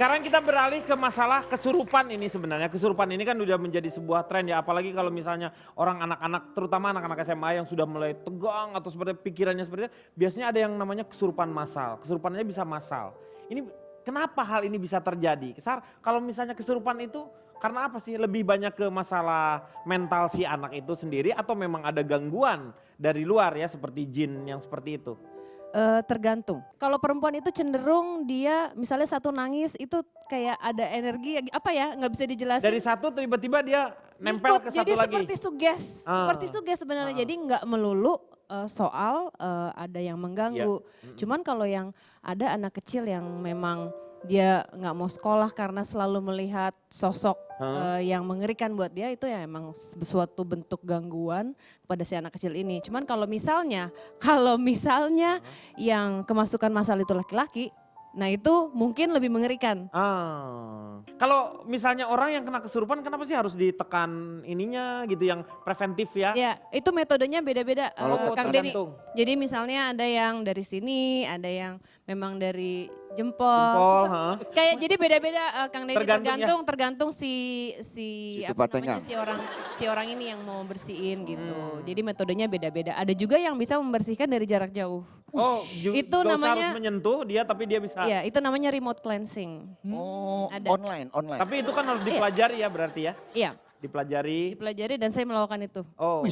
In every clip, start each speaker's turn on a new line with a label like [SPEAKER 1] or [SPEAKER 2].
[SPEAKER 1] Sekarang kita beralih ke masalah kesurupan ini sebenarnya. Kesurupan ini kan udah menjadi sebuah tren ya. Apalagi kalau misalnya orang anak-anak, terutama anak-anak SMA yang sudah mulai tegang atau seperti pikirannya seperti itu. Biasanya ada yang namanya kesurupan massal. Kesurupannya bisa massal. Ini kenapa hal ini bisa terjadi? Kalau misalnya kesurupan itu karena apa sih? Lebih banyak ke masalah mental si anak itu sendiri atau memang ada gangguan dari luar ya seperti jin yang seperti itu?
[SPEAKER 2] Tergantung. Kalau perempuan itu cenderung dia misalnya satu nangis itu kayak ada energi apa ya nggak bisa dijelasin.
[SPEAKER 1] Dari satu tiba-tiba dia nempel ke satu
[SPEAKER 2] jadi
[SPEAKER 1] lagi.
[SPEAKER 2] seperti suges, seperti suges sebenarnya. Jadi nggak melulu soal ada yang mengganggu. Cuman kalau yang ada anak kecil yang memang dia nggak mau sekolah karena selalu melihat sosok yang mengerikan buat dia, itu ya emang suatu bentuk gangguan kepada si anak kecil ini. Cuman kalau misalnya yang kemasukan massal itu laki-laki, nah itu mungkin lebih mengerikan.
[SPEAKER 1] Kalau misalnya orang yang kena kesurupan kenapa sih harus ditekan ininya gitu yang preventif ya?
[SPEAKER 2] Ya itu metodenya beda-beda Kang Denny.
[SPEAKER 1] tergantung.
[SPEAKER 2] Jadi misalnya ada yang dari sini, ada yang memang dari jempol. Kayak jadi beda-beda Kang Denny, tergantung si apa namanya, si orang ini yang mau bersihin gitu. Jadi metodenya beda-beda. Ada juga yang bisa membersihkan dari jarak jauh.
[SPEAKER 1] Oh,
[SPEAKER 2] itu
[SPEAKER 1] gak
[SPEAKER 2] namanya
[SPEAKER 1] harus menyentuh dia tapi dia bisa.
[SPEAKER 2] Iya, itu namanya remote cleansing.
[SPEAKER 3] Oh,
[SPEAKER 2] Ada.
[SPEAKER 3] online.
[SPEAKER 1] Tapi itu kan harus dipelajari ya berarti ya?
[SPEAKER 2] Iya,
[SPEAKER 1] Dipelajari
[SPEAKER 2] dan saya melakukan itu.
[SPEAKER 1] Oh.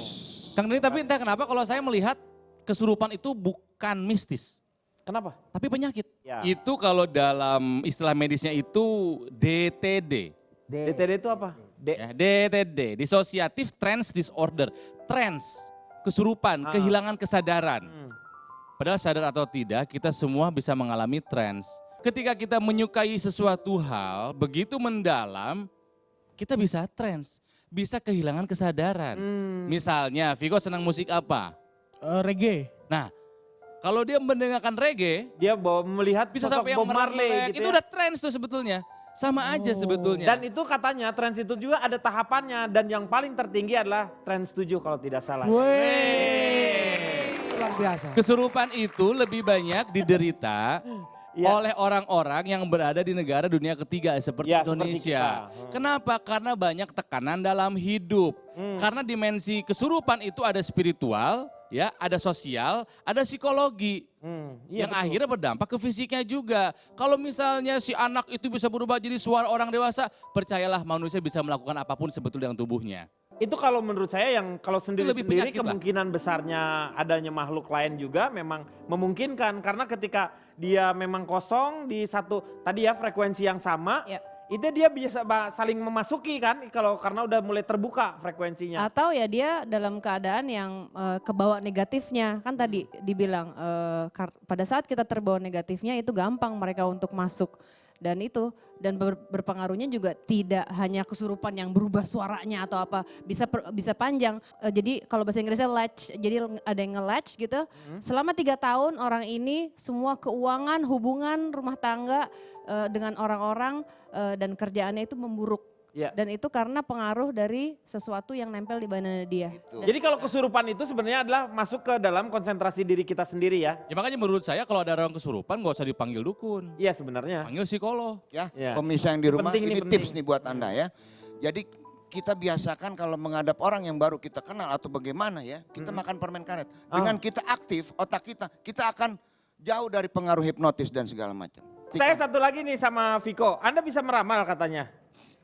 [SPEAKER 4] Kang Denny, tapi entah kenapa kalau saya melihat kesurupan itu bukan mistis.
[SPEAKER 1] Kenapa?
[SPEAKER 4] Tapi penyakit.
[SPEAKER 1] Ya.
[SPEAKER 4] Itu kalau dalam istilah medisnya itu DTD.
[SPEAKER 1] DTD itu apa?
[SPEAKER 4] Ya, DTD, Dissociative Trance Disorder. Trance, kesurupan, kehilangan kesadaran. Padahal sadar atau tidak, kita semua bisa mengalami trance. Ketika kita menyukai sesuatu hal, begitu mendalam, kita bisa trance. Bisa kehilangan kesadaran. Misalnya, Vigo senang musik apa?
[SPEAKER 5] Reggae.
[SPEAKER 4] Nah, kalau dia mendengarkan reggae,
[SPEAKER 1] Dia melihat
[SPEAKER 4] bisa
[SPEAKER 1] sosok
[SPEAKER 4] sampai yang
[SPEAKER 1] Bob Marley
[SPEAKER 4] melek,
[SPEAKER 1] gitu
[SPEAKER 4] itu
[SPEAKER 1] ya?
[SPEAKER 4] udah trance tuh sebetulnya. Sama aja sebetulnya.
[SPEAKER 1] Dan itu katanya trans itu juga ada tahapannya dan yang paling tertinggi adalah trans 7 kalau tidak salah.
[SPEAKER 5] Luar biasa.
[SPEAKER 4] Kesurupan itu lebih banyak diderita oleh orang-orang yang berada di negara dunia ketiga seperti Indonesia. Kenapa? Karena banyak tekanan dalam hidup. Karena dimensi kesurupan itu ada spiritual, ya, ada sosial, ada psikologi. Yang akhirnya berdampak ke fisiknya juga. Kalau misalnya si anak itu bisa berubah jadi suara orang dewasa, percayalah manusia bisa melakukan apapun sebetulnya dengan tubuhnya.
[SPEAKER 1] Itu kalau menurut saya yang kalau sendiri-sendiri
[SPEAKER 4] penyakit lah.
[SPEAKER 1] kemungkinan besarnya adanya makhluk lain juga memang memungkinkan. Karena ketika dia memang kosong di satu tadi ya frekuensi yang sama, itu dia bisa saling memasuki kan kalau karena udah mulai terbuka frekuensinya.
[SPEAKER 2] Atau ya dia dalam keadaan yang kebawa negatifnya. Kan tadi dibilang pada saat kita terbawa negatifnya itu gampang mereka untuk masuk. Dan itu berpengaruhnya juga tidak hanya kesurupan yang berubah suaranya atau apa, bisa panjang. Jadi kalau bahasa Inggrisnya latch, jadi ada yang nge-latch gitu. Selama 3 tahun orang ini semua keuangan, hubungan, rumah tangga dengan orang-orang dan kerjaannya itu memburuk. Dan itu karena pengaruh dari sesuatu yang nempel di badan dia.
[SPEAKER 1] Jadi kalau kesurupan itu sebenarnya adalah masuk ke dalam konsentrasi diri kita sendiri ya.
[SPEAKER 4] Ya makanya menurut saya kalau ada orang kesurupan gak usah dipanggil dukun.
[SPEAKER 1] Iya sebenarnya.
[SPEAKER 4] Panggil psikolog.
[SPEAKER 3] Ya, pemirsa yang di rumah,
[SPEAKER 1] Penting
[SPEAKER 3] ini tips nih buat Anda ya. Jadi kita biasakan kalau menghadap orang yang baru kita kenal atau bagaimana ya, kita makan permen karet. Dengan kita aktif otak kita akan jauh dari pengaruh hipnotis dan segala macam.
[SPEAKER 1] Saya satu lagi nih sama Viko, Anda bisa meramal katanya.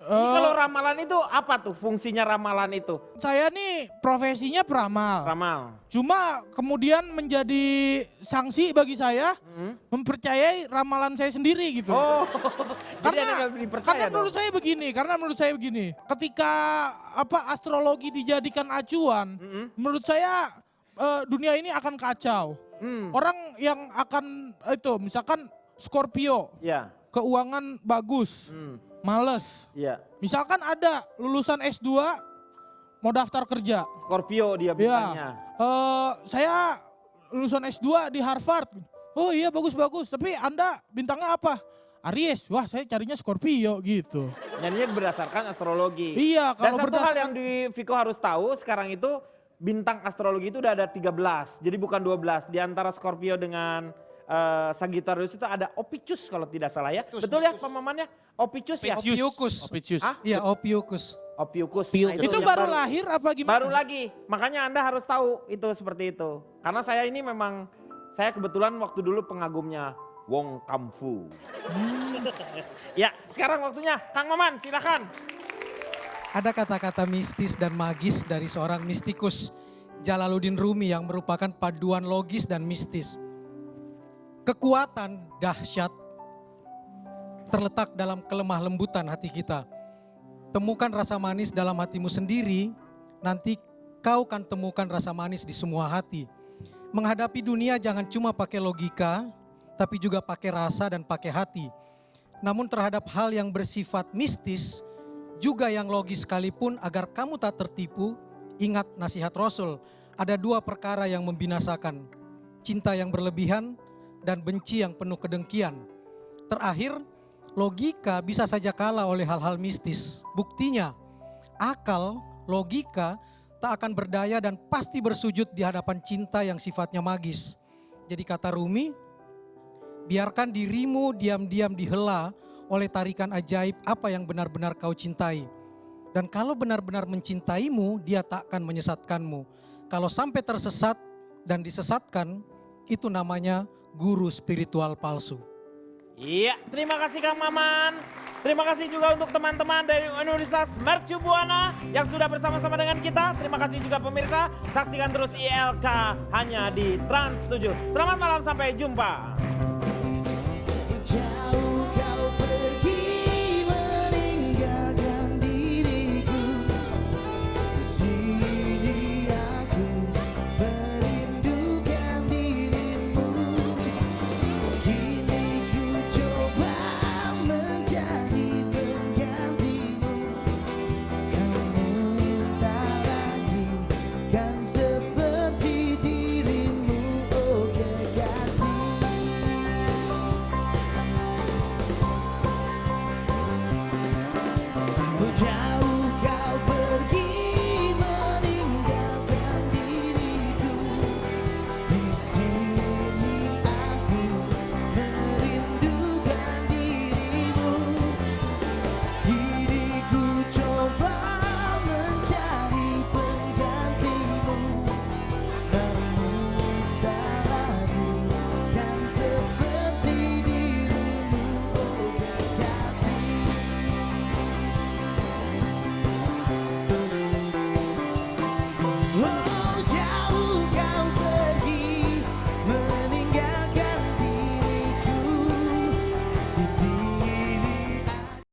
[SPEAKER 1] Ini kalau ramalan itu apa tuh fungsinya ramalan itu?
[SPEAKER 5] Saya nih profesinya peramal.
[SPEAKER 1] Ramal.
[SPEAKER 5] Cuma kemudian menjadi sanksi bagi saya mempercayai ramalan saya sendiri gitu.
[SPEAKER 1] Oh, jadi Anda
[SPEAKER 5] Karena
[SPEAKER 1] nggak dipercaya
[SPEAKER 5] menurut saya begini, ketika astrologi dijadikan acuan, menurut saya dunia ini akan kacau. Orang yang akan itu misalkan Scorpio, keuangan bagus. Males. Misalkan ada lulusan S2 mau daftar kerja.
[SPEAKER 1] Scorpio dia bintangnya.
[SPEAKER 5] Saya lulusan S2 di Harvard. Oh iya bagus-bagus, tapi Anda bintangnya apa? Aries. Wah, saya carinya Scorpio gitu.
[SPEAKER 1] Nyanyinya berdasarkan astrologi.
[SPEAKER 5] Iya,
[SPEAKER 1] Dan
[SPEAKER 5] kalau
[SPEAKER 1] satu hal yang di Viko harus tahu sekarang itu bintang astrologi itu udah ada 13. Jadi bukan 12. Di antara Scorpio dengan Sagittarius itu ada Ophiuchus kalau tidak salah ya.
[SPEAKER 3] Mitos,
[SPEAKER 1] Betul ya
[SPEAKER 3] mitos.
[SPEAKER 1] pemahamannya? Ophiuchus ya?
[SPEAKER 5] Ophiuchus.
[SPEAKER 4] Ophiuchus.
[SPEAKER 1] Hah?
[SPEAKER 5] Iya, Ophiuchus.
[SPEAKER 1] Ophiuchus. Nah,
[SPEAKER 5] Itu
[SPEAKER 1] yang
[SPEAKER 5] baru lahir apa gimana?
[SPEAKER 1] Baru lagi, makanya Anda harus tahu itu seperti itu. Karena saya ini memang, saya kebetulan waktu dulu pengagumnya Wong Kamfu. Ya, sekarang waktunya Kang Maman, silakan.
[SPEAKER 6] Ada kata-kata mistis dan magis dari seorang mistikus, Jalaluddin Rumi, yang merupakan paduan logis dan mistis. Kekuatan dahsyat terletak dalam kelemah lembutan hati kita. Temukan rasa manis dalam hatimu sendiri, nanti kau akan temukan rasa manis di semua hati. Menghadapi dunia jangan cuma pakai logika, tapi juga pakai rasa dan pakai hati. Namun terhadap hal yang bersifat mistis, juga yang logis sekalipun, agar kamu tak tertipu, ingat nasihat Rasul. Ada dua perkara yang membinasakan, cinta yang berlebihan dan benci yang penuh kedengkian. Terakhir, logika bisa saja kalah oleh hal-hal mistis. Buktinya, akal, logika tak akan berdaya dan pasti bersujud di hadapan cinta yang sifatnya magis. Jadi kata Rumi, biarkan dirimu diam-diam dihela oleh tarikan ajaib apa yang benar-benar kau cintai. Dan kalau benar-benar mencintaimu, dia tak akan menyesatkanmu. Kalau sampai tersesat dan disesatkan, itu namanya guru spiritual palsu.
[SPEAKER 1] Iya, terima kasih Kang Maman. Terima kasih juga untuk teman-teman dari Universitas Mercu Buana yang sudah bersama-sama dengan kita. Terima kasih juga pemirsa, saksikan terus ILK hanya di Trans 7. Selamat malam, sampai jumpa.
[SPEAKER 7] Jauh kau pergi meninggalkan diriku. Di sini aku merindukan dirimu. Kini ku coba menjadi penggantimu, namun tak lagi kan seperti dirimu, oh kekasih. Jauh kau pergi meninggalkan diriku. Di sini aku merindukan dirimu. Kini ku coba mencari penggantimu, namun tak lagi kan seperti dirimu, oh kekasih. Oh